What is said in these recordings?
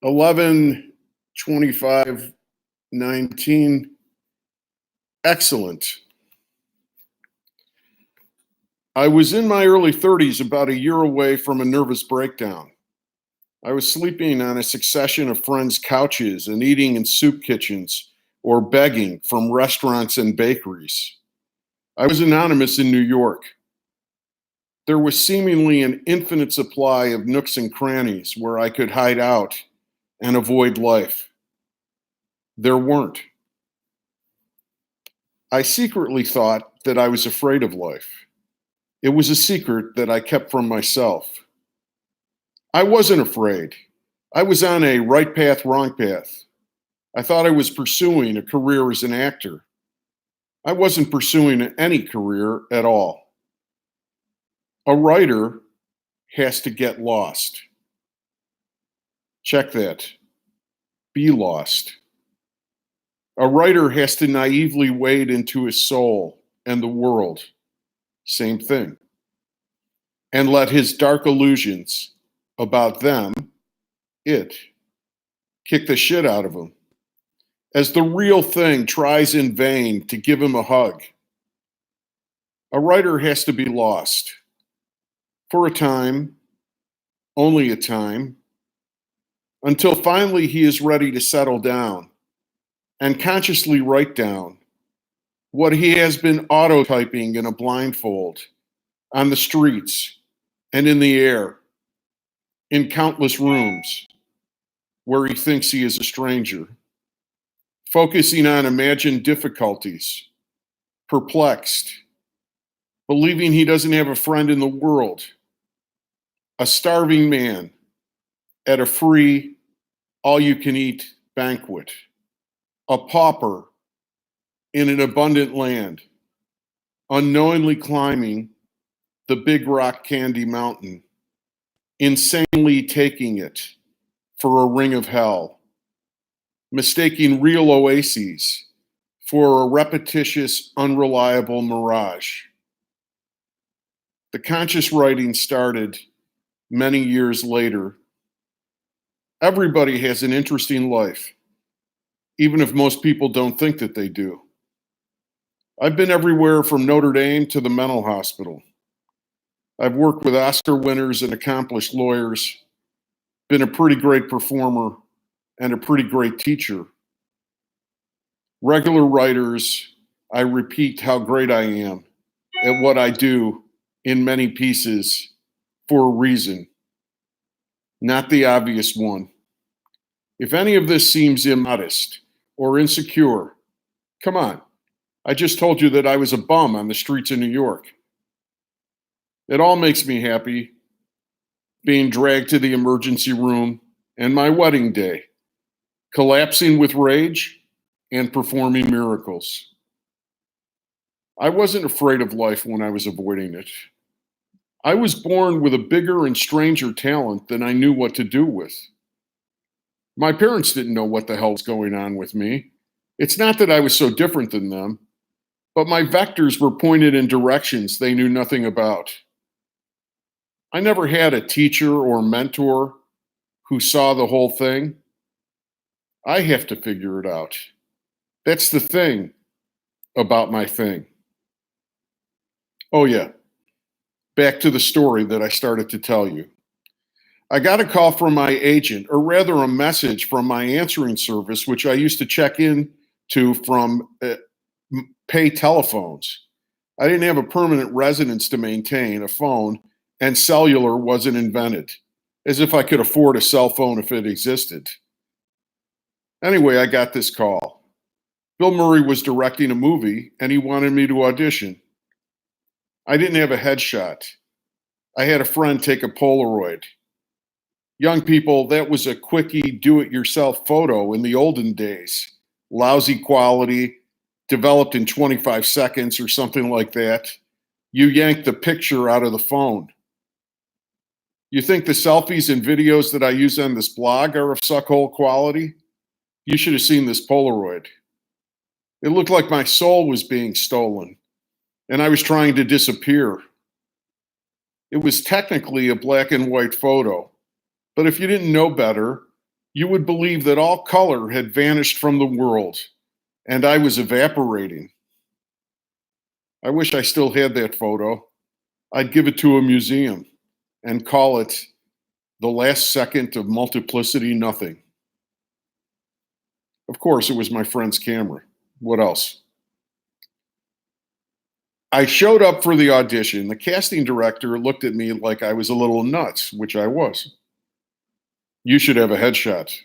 11/25/19. Excellent. I was in my early 30s, about a year away from a nervous breakdown. I was sleeping on a succession of friends' couches and eating in soup kitchens or begging from restaurants and bakeries. I was anonymous in New York. There was seemingly an infinite supply of nooks and crannies where I could hide out and avoid life. There weren't. I secretly thought that I was afraid of life. It was a secret that I kept from myself. I wasn't afraid. I was on a right path, wrong path. I thought I was pursuing a career as an actor. I wasn't pursuing any career at all. A writer has to get lost. Check that. Be lost. A writer has to naively wade into his soul and the world. Same thing. And let his dark illusions about them, kick the shit out of him. As the real thing tries in vain to give him a hug. A writer has to be lost. For a time, only a time, until finally he is ready to settle down and consciously write down what he has been autotyping in a blindfold on the streets and in the air, in countless rooms where he thinks he is a stranger, focusing on imagined difficulties, perplexed, believing he doesn't have a friend in the world, a starving man at a free, all-you-can-eat banquet, a pauper in an abundant land, unknowingly climbing the Big Rock Candy Mountain, insanely taking it for a ring of hell, mistaking real oases for a repetitious, unreliable mirage. The conscious writing started many years later. Everybody has an interesting life, even if most people don't think that they do. I've been everywhere from Notre Dame to the mental hospital. I've worked with Oscar winners and accomplished lawyers, been a pretty great performer, and a pretty great teacher. Regular writers, I repeat how great I am at what I do in many pieces for a reason, not the obvious one. If any of this seems immodest or insecure, come on. I just told you that I was a bum on the streets of New York. It all makes me happy, being dragged to the emergency room and my wedding day, collapsing with rage and performing miracles. I wasn't afraid of life when I was avoiding it. I was born with a bigger and stranger talent than I knew what to do with. My parents didn't know what the hell was going on with me. It's not that I was so different than them, but my vectors were pointed in directions they knew nothing about. I never had a teacher or mentor who saw the whole thing. I have to figure it out. That's the thing about my thing. Oh, yeah. Back to the story that I started to tell you. I got a call from my agent, or rather a message from my answering service, which I used to check in to from pay telephones. I didn't have a permanent residence to maintain, a phone, and cellular wasn't invented, as if I could afford a cell phone if it existed. Anyway, I got this call. Bill Murray was directing a movie, and he wanted me to audition. I didn't have a headshot. I had a friend take a Polaroid. Young people, that was a quickie do-it-yourself photo in the olden days. Lousy quality, developed in 25 seconds or something like that. You yanked the picture out of the phone. You think the selfies and videos that I use on this blog are of suckhole quality? You should have seen this Polaroid. It looked like my soul was being stolen, and I was trying to disappear. It was technically a black and white photo, but if you didn't know better, You would believe that all color had vanished from the world and I was evaporating. I wish I still had that photo. I'd give it to a museum and call it the last second of multiplicity nothing. Of course, it was my friend's camera. What else? I showed up for the audition. The casting director looked at me like I was a little nuts, which I was. You should have a headshot.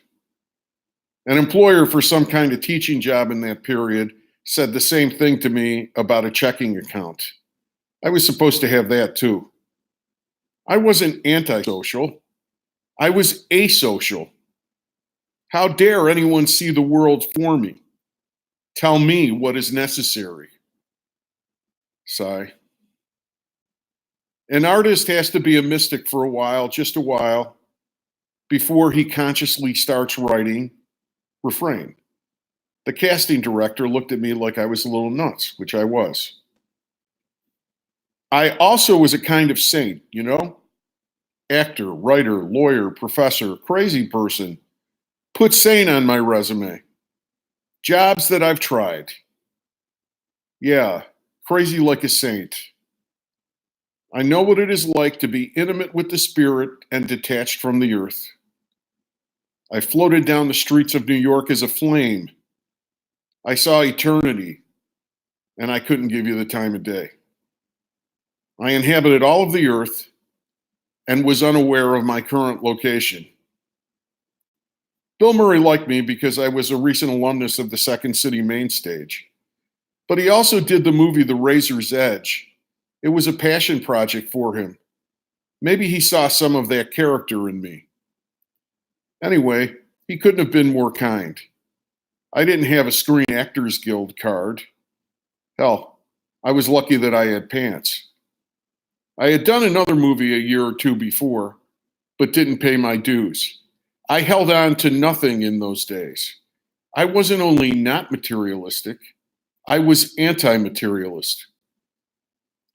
An employer for some kind of teaching job in that period said the same thing to me about a checking account. I was supposed to have that too. I wasn't antisocial. I was asocial. How dare anyone see the world for me? Tell me what is necessary. Sigh. An artist has to be a mystic for a while, just a while, before he consciously starts writing. Refrain. The casting director looked at me like I was a little nuts, which I was. I also was a kind of saint, you know? Actor, writer, lawyer, professor, crazy person. Put sane on my resume. Jobs that I've tried. Yeah, crazy like a saint. I know what it is like to be intimate with the spirit and detached from the earth. I floated down the streets of New York as a flame. I saw eternity, and I couldn't give you the time of day. I inhabited all of the earth and was unaware of my current location. Bill Murray liked me because I was a recent alumnus of the Second City main stage. But he also did the movie The Razor's Edge. It was a passion project for him. Maybe he saw some of that character in me. Anyway, he couldn't have been more kind. I didn't have a Screen Actors Guild card. Hell, I was lucky that I had pants. I had done another movie a year or two before, but didn't pay my dues. I held on to nothing in those days. I wasn't only not materialistic, I was anti-materialist.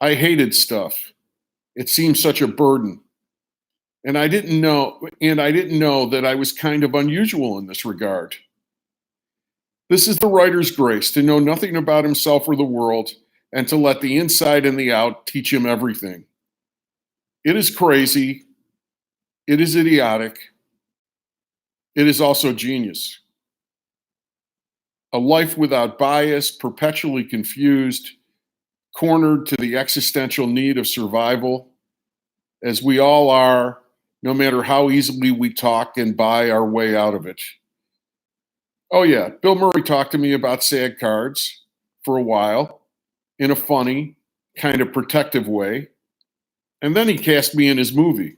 I hated stuff. It seemed such a burden. And I didn't know that I was kind of unusual in this regard. This is the writer's grace, to know nothing about himself or the world and to let the inside and the out teach him everything. It is crazy. It is idiotic. It is also genius. A life without bias, perpetually confused, cornered to the existential need of survival, as we all are, no matter how easily we talk and buy our way out of it. Oh yeah, Bill Murray talked to me about SAG cards for a while in a funny, kind of protective way, and then he cast me in his movie.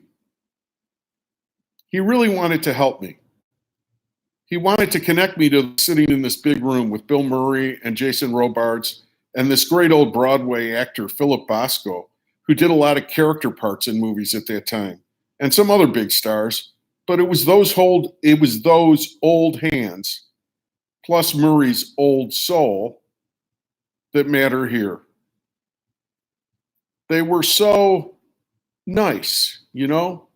He really wanted to help me. He wanted to connect me to sitting in this big room with Bill Murray and Jason Robards and this great old Broadway actor, Philip Bosco, who did a lot of character parts in movies at that time, and some other big stars. But it was those old hands, plus Murray's old soul, that matter here. They were so nice, you know?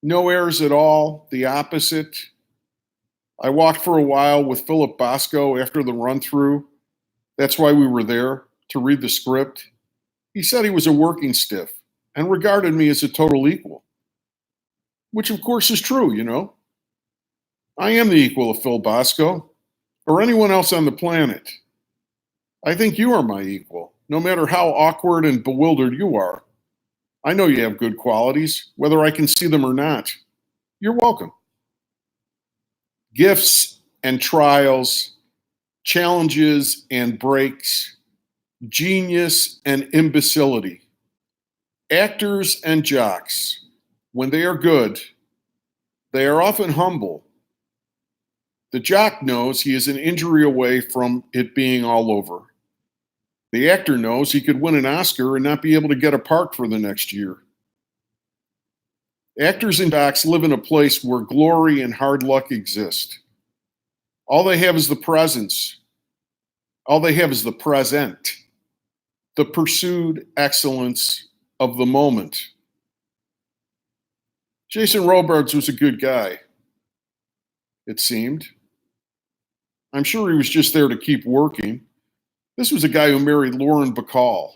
No airs at all, the opposite. I walked for a while with Philip Bosco after the run through. That's why we were there, to read the script. He said he was a working stiff and regarded me as a total equal, which of course is true, you know. I am the equal of Phil Bosco or anyone else on the planet. I think you are my equal, no matter how awkward and bewildered you are. I know you have good qualities, whether I can see them or not. You're welcome. Gifts and trials, challenges and breaks, genius and imbecility. Actors and jocks, when they are good, they are often humble. The jock knows he is an injury away from it being all over. The actor knows he could win an Oscar and not be able to get a part for the next year. Actors and jocks live in a place where glory and hard luck exist. All they have is the presence. All they have is the present, the pursued excellence of the moment. Jason Robards was a good guy. it seemed. I'm sure he was just there to keep working. This was a guy who married Lauren Bacall.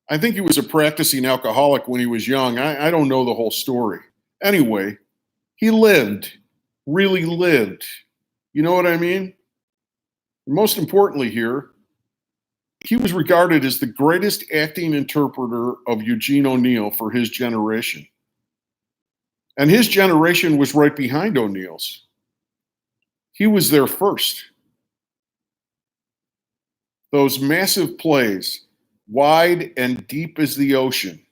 I think he was a practicing alcoholic when he was young. I don't know the whole story. Anyway, he lived, really lived. You know what I mean? Most importantly here, he was regarded as the greatest acting interpreter of Eugene O'Neill for his generation. And his generation was right behind O'Neill's. He was there first. Those massive plays, wide and deep as the ocean.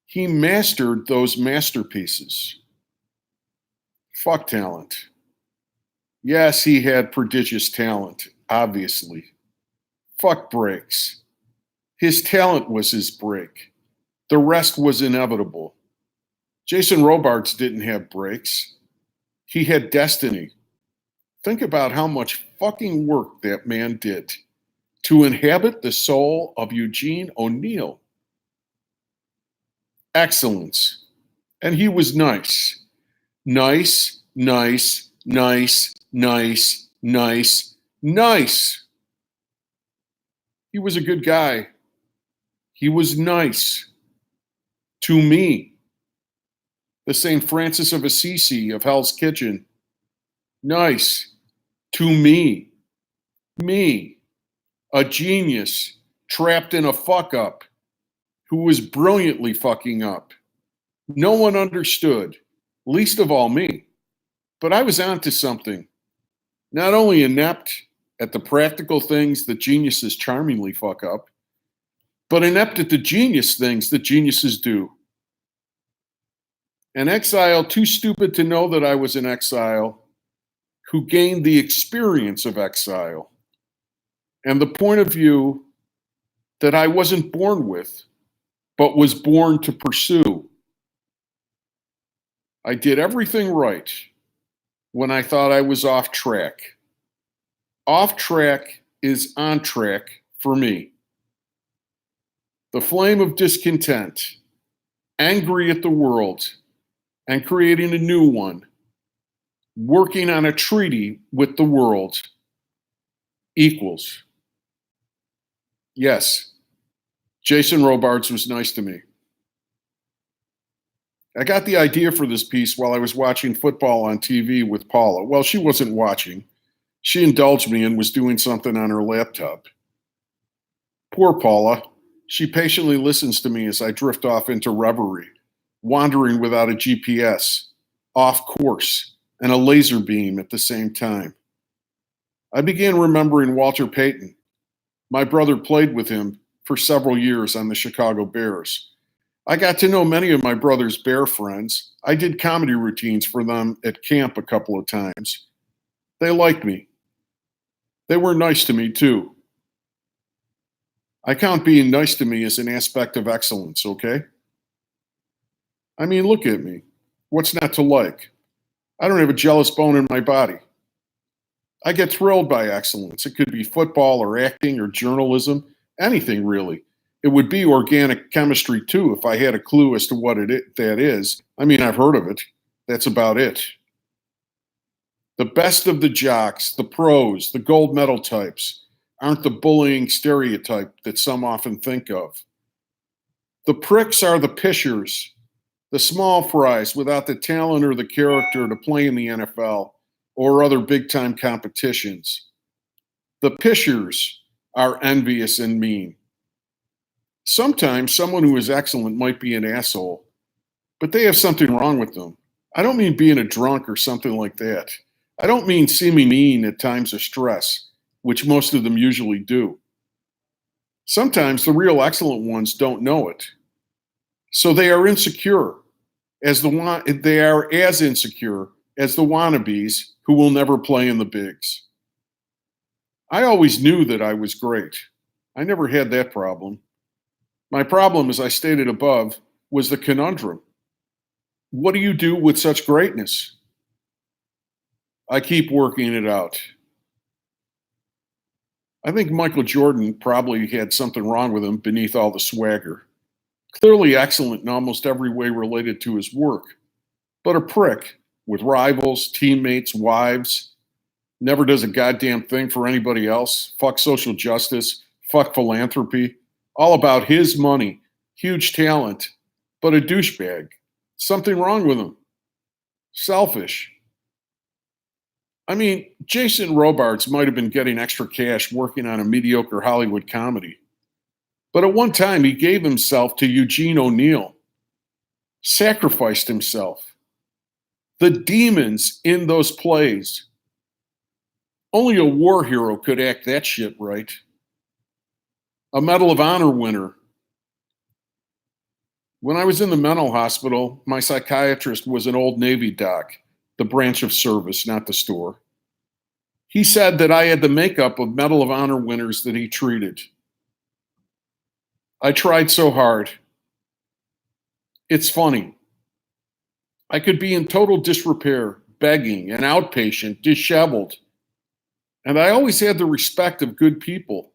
He mastered those masterpieces. Fuck talent. Yes, he had prodigious talent, obviously. Fuck breaks. His talent was his break. The rest was inevitable. Jason Robards didn't have breaks. He had destiny. Think about how much fucking work that man did to inhabit the soul of Eugene O'Neill. Excellence. And he was nice. Nice, nice, nice, nice, nice, nice. He was a good guy. He was nice. To me. The St. Francis of Assisi of Hell's Kitchen. Nice. To me. Me. A genius trapped in a fuck up who was brilliantly fucking up. No one understood, least of all me. But I was onto something. Not only inept at the practical things that geniuses charmingly fuck up, but inept at the genius things that geniuses do. An exile too stupid to know that I was an exile, who gained the experience of exile and the point of view that I wasn't born with, but was born to pursue. I did everything right when I thought I was off track. Off track is on track for me. The flame of discontent, angry at the world, and creating a new one, working on a treaty with the world, equals. Yes, Jason Robards was nice to me. I got the idea for this piece while I was watching football on TV with Paula. Well, she wasn't watching. She indulged me and was doing something on her laptop. Poor Paula. She patiently listens to me as I drift off into reverie, wandering without a GPS, off course, and a laser beam at the same time. I began remembering Walter Payton. My brother played with him for several years on the Chicago Bears. I got to know many of my brother's Bear friends. I did comedy routines for them at camp a couple of times. They liked me. They were nice to me, too. I count being nice to me as an aspect of excellence, okay? I mean, look at me. What's not to like? I don't have a jealous bone in my body. I get thrilled by excellence. It could be football or acting or journalism, anything really. It would be organic chemistry too if I had a clue as to what that is. I mean, I've heard of it. That's about it. The best of the jocks, the pros, the gold medal types aren't the bullying stereotype that some often think of. The pricks are the pishers, the small fries without the talent or the character to play in the NFL or other big-time competitions. The pishers are envious and mean. Sometimes someone who is excellent might be an asshole, but they have something wrong with them. I don't mean being a drunk or something like that. I don't mean seeming mean at times of stress, which most of them usually do. Sometimes the real excellent ones don't know it. So they are insecure, they are as insecure as the wannabes who will never play in the bigs. I always knew that I was great. I never had that problem. My problem, as I stated above, was the conundrum. What do you do with such greatness? I keep working it out. I think Michael Jordan probably had something wrong with him beneath all the swagger. Clearly excellent in almost every way related to his work, but a prick with rivals, teammates, wives, never does a goddamn thing for anybody else. Fuck social justice, fuck philanthropy. All about his money, huge talent, but a douchebag. Something wrong with him. Selfish. I mean, Jason Robards might have been getting extra cash working on a mediocre Hollywood comedy. But at one time, he gave himself to Eugene O'Neill, sacrificed himself. The demons in those plays. Only a war hero could act that shit right. A Medal of Honor winner. When I was in the mental hospital, my psychiatrist was an old Navy doc, the branch of service, not the store. He said that I had the makeup of Medal of Honor winners that he treated. I tried so hard. It's funny. I could be in total disrepair, begging, an outpatient, disheveled. And I always had the respect of good people.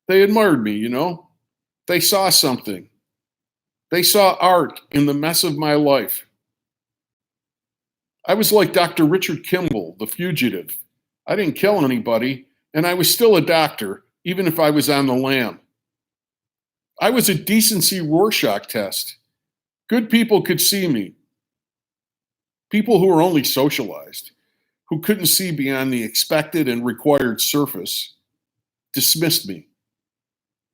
They admired me, you know? They saw something. They saw art in the mess of my life. I was like Dr. Richard Kimball, the fugitive. I didn't kill anybody, and I was still a doctor, even if I was on the lam. I was a decency Rorschach test. Good people could see me. People who were only socialized, who couldn't see beyond the expected and required surface, dismissed me.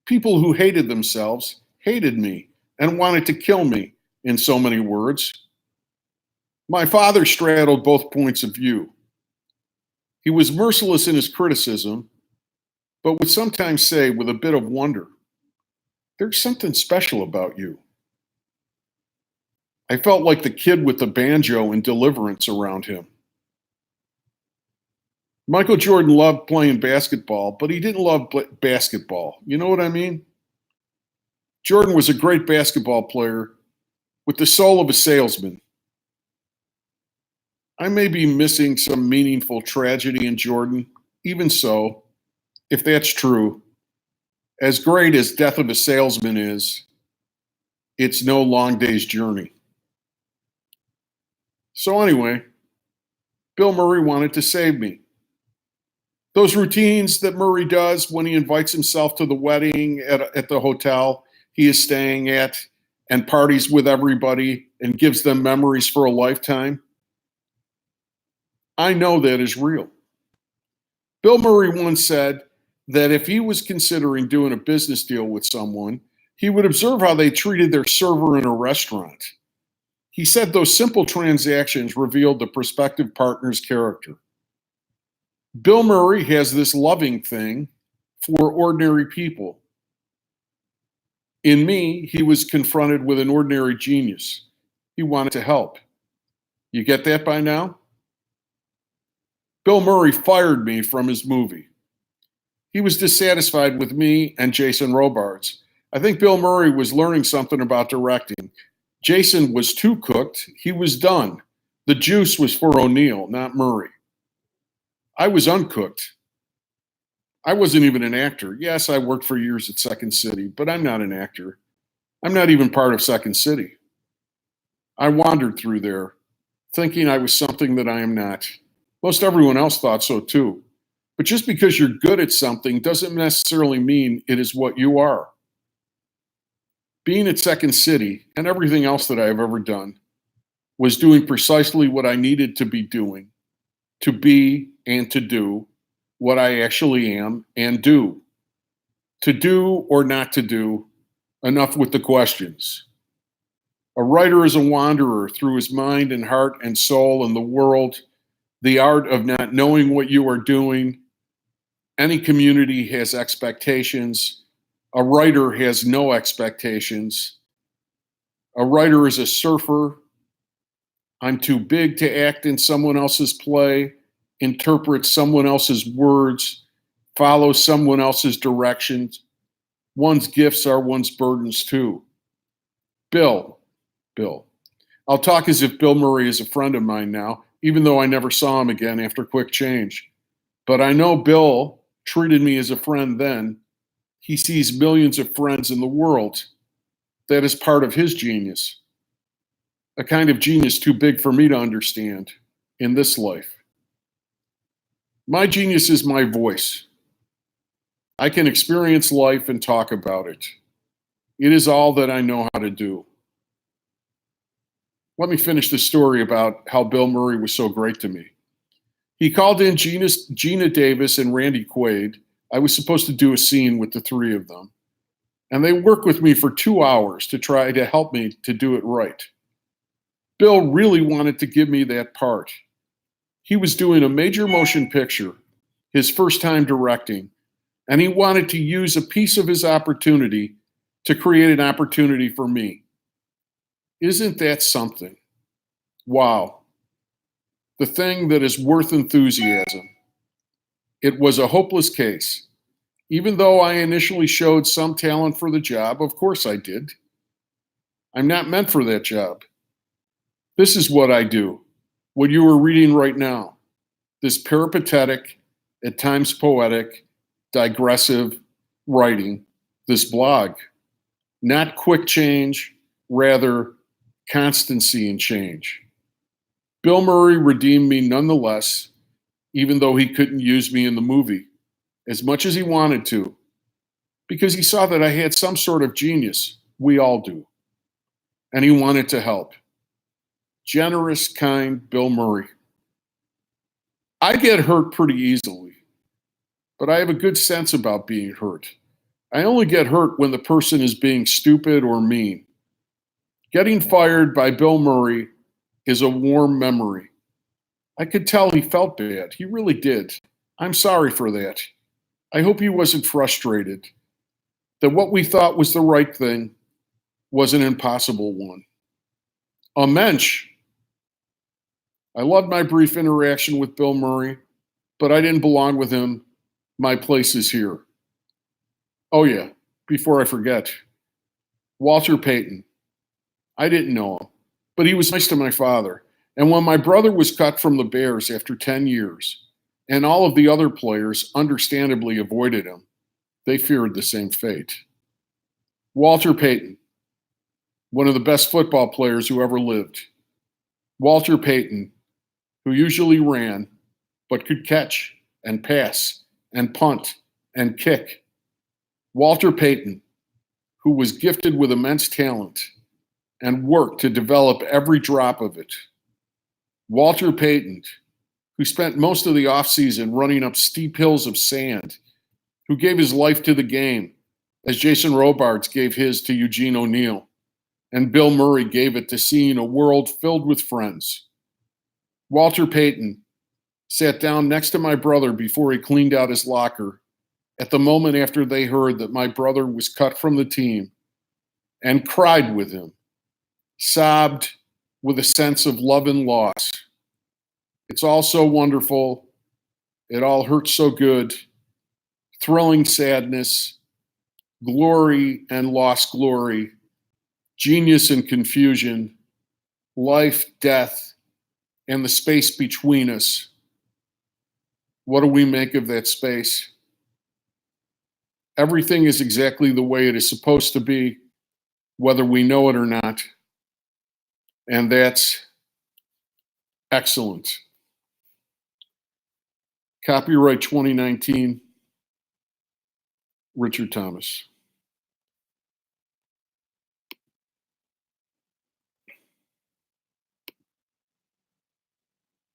People who hated themselves hated me and wanted to kill me, in so many words. My father straddled both points of view. He was merciless in his criticism, but would sometimes say with a bit of wonder, "There's something special about you." I felt like the kid with the banjo in Deliverance around him. Michael Jordan loved playing basketball, but he didn't love basketball. You know what I mean? Jordan was a great basketball player with the soul of a salesman. I may be missing some meaningful tragedy in Jordan. Even so, if that's true, as great as Death of a Salesman is, it's no long day's journey. So anyway, Bill Murray wanted to save me. Those routines that Murray does when he invites himself to the wedding at the hotel he is staying at and parties with everybody and gives them memories for a lifetime, I know that is real. Bill Murray once said that if he was considering doing a business deal with someone, he would observe how they treated their server in a restaurant. He said those simple transactions revealed the prospective partner's character. Bill Murray has this loving thing for ordinary people. In me, he was confronted with an ordinary genius. He wanted to help. You get that by now? Bill Murray fired me from his movie. He was dissatisfied with me and Jason Robards. I think Bill Murray was learning something about directing. Jason was too cooked. He was done. The juice was for O'Neill, not Murray. I was uncooked. I wasn't even an actor. Yes, I worked for years at Second City, but I'm not an actor. I'm not even part of Second City. I wandered through there, thinking I was something that I am not. Most everyone else thought so too. But just because you're good at something doesn't necessarily mean it is what you are. Being at Second City and everything else that I have ever done was doing precisely what I needed to be doing, to be and to do what I actually am and do. To do or not to do, enough with the questions. A writer is a wanderer through his mind and heart and soul in the world, the art of not knowing what you are doing. Any community has expectations. A writer has no expectations. A writer is a surfer. I'm too big to act in someone else's play, interpret someone else's words, follow someone else's directions. One's gifts are one's burdens too. Bill. I'll talk as if Bill Murray is a friend of mine now, even though I never saw him again after Quick Change. But I know Bill treated me as a friend then. He sees millions of friends in the world. That is part of his genius. A kind of genius too big for me to understand. in this life. My genius is my voice. I can experience life and talk about it. It is all that I know how to do. Let me finish the story about how Bill Murray was so great to me. He called in Gina Davis and Randy Quaid. I was supposed to do a scene with the three of them. And they worked with me for 2 hours to try to help me to do it right. Bill really wanted to give me that part. He was doing a major motion picture, his first time directing, and he wanted to use a piece of his opportunity to create an opportunity for me. Isn't that something? Wow. The thing that is worth enthusiasm. It was a hopeless case. Even though I initially showed some talent for the job, of course I did. I'm not meant for that job. This is what I do, what you are reading right now. This peripatetic, at times poetic, digressive writing, this blog. Not quick change, rather constancy in change. Bill Murray redeemed me nonetheless, even though he couldn't use me in the movie as much as he wanted to, because he saw that I had some sort of genius. We all do. And he wanted to help. Generous, kind Bill Murray. I get hurt pretty easily, but I have a good sense about being hurt. I only get hurt when the person is being stupid or mean. Getting fired by Bill Murray is a warm memory. I could tell he felt bad. He really did. I'm sorry for that. I hope he wasn't frustrated that what we thought was the right thing was an impossible one. A mensch. I loved my brief interaction with Bill Murray, but I didn't belong with him. My place is here. Oh yeah, before I forget, Walter Payton. I didn't know him, but he was nice to my father. And when my brother was cut from the Bears after 10 years, and all of the other players understandably avoided him, they feared the same fate. Walter Payton, one of the best football players who ever lived. Walter Payton, who usually ran, but could catch and pass and punt and kick. Walter Payton, who was gifted with immense talent and worked to develop every drop of it. Walter Payton, who spent most of the offseason running up steep hills of sand, who gave his life to the game, as Jason Robards gave his to Eugene O'Neill, and Bill Murray gave it to seeing a world filled with friends. Walter Payton sat down next to my brother before he cleaned out his locker at the moment after they heard that my brother was cut from the team and cried with him, sobbed with a sense of love and loss. It's all so wonderful. It all hurts so good. Thrilling sadness, glory and lost glory, genius and confusion, life, death, and the space between us. What do we make of that space? Everything is exactly the way it is supposed to be, whether we know it or not. And that's excellent. Copyright 2019, Richard Thomas.